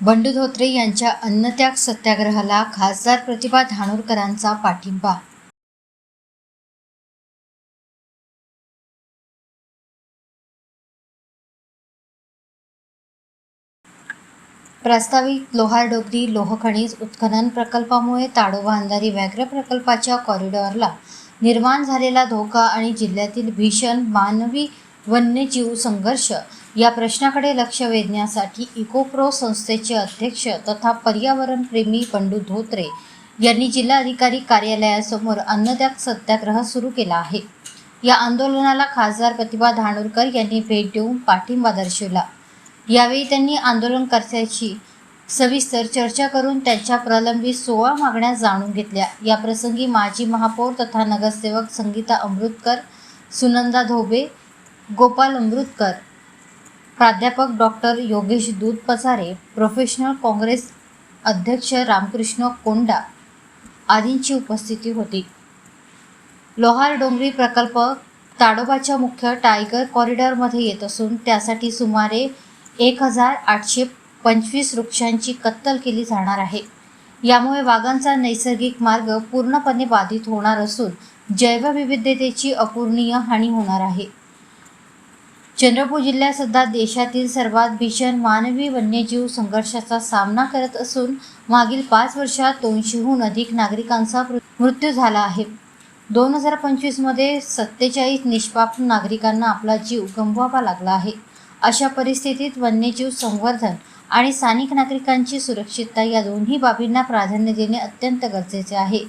बंडू धोत्रे यांच्या अन्नत्याग सत्याग्रहाला खासदार प्रतिभा धानोरकरांचा पाठिंबा। प्रस्तावित लोहार-डोंगरी लोहखनिज उत्खनन प्रकल्पामुळे ताडोबा-अंधारी व्याघ्र प्रकल्पाच्या कॉरिडॉरला निर्माण झालेला धोका आणि जिल्ह्यातील भीषण मानवी वन्यजीव संघर्ष या प्रश्नाकडे लक्ष वेधण्यासाठी इकोप्रो संस्थेचे अध्यक्ष तथा पर्यावरणप्रेमी बंडू धोत्रे यांनी जिल्हाधिकारी कार्यालयासमोर अन्नत्याग सत्याग्रह सुरू केला आहे। या आंदोलनाला खासदार प्रतिभा धानोरकर यांनी भेट देऊन पाठिंबा दर्शवला। यावेळी त्यांनी आंदोलनकर्त्यांशी सविस्तर चर्चा करून त्यांच्या प्रलंबित 16 मागण्या जाणून घेतल्या। या प्रसंगी माजी महापौर तथा नगरसेवक संगीता अमृतकर, सुनंदा धोबे, गोपाल अमृतकर, प्राध्यापक डॉक्टर योगेश दूधपचारे, प्रोफेशनल काँग्रेस अध्यक्ष रामकृष्ण कोंडा आदींची उपस्थिती होती। लोहार-डोंगरी प्रकल्प ताडोबाच्या मुख्य टायगर कॉरिडॉरमध्ये येत असून त्यासाठी सुमारे 1825 वृक्षांची कत्तल केली जाणार आहे। यामुळे वाघांचा नैसर्गिक मार्ग पूर्णपणे बाधित होणार असून जैवविविधतेची अपूर्णीय हानी होणार आहे। चंद्रपूर जिल्हा सध्या देशातील सर्वात भीषण मानवी वन्यजीव संघर्षाचा सामना करत असून मागील 5 वर्षात 200हून अधिक नागरिकांचा मृत्यू झाला आहे। 2025 मध्ये 47 निष्पाप नागरिकांना आपला जीव गमवावा लागला आहे। अशा परिस्थितीत वन्यजीव संवर्धन आणि स्थानिक नागरिकांची सुरक्षितता या दोन्ही बाबींना प्राधान्य देणे अत्यंत गरजेचे आहे।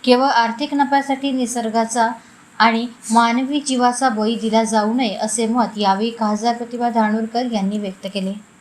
केवळ आर्थिक नफ्यासाठी निसर्गाचा आणि मानवी जीवाचा बळी दिला जाऊ नये असे मत यावेळी खासदार प्रतिभा धानोरकर यांनी व्यक्त केले।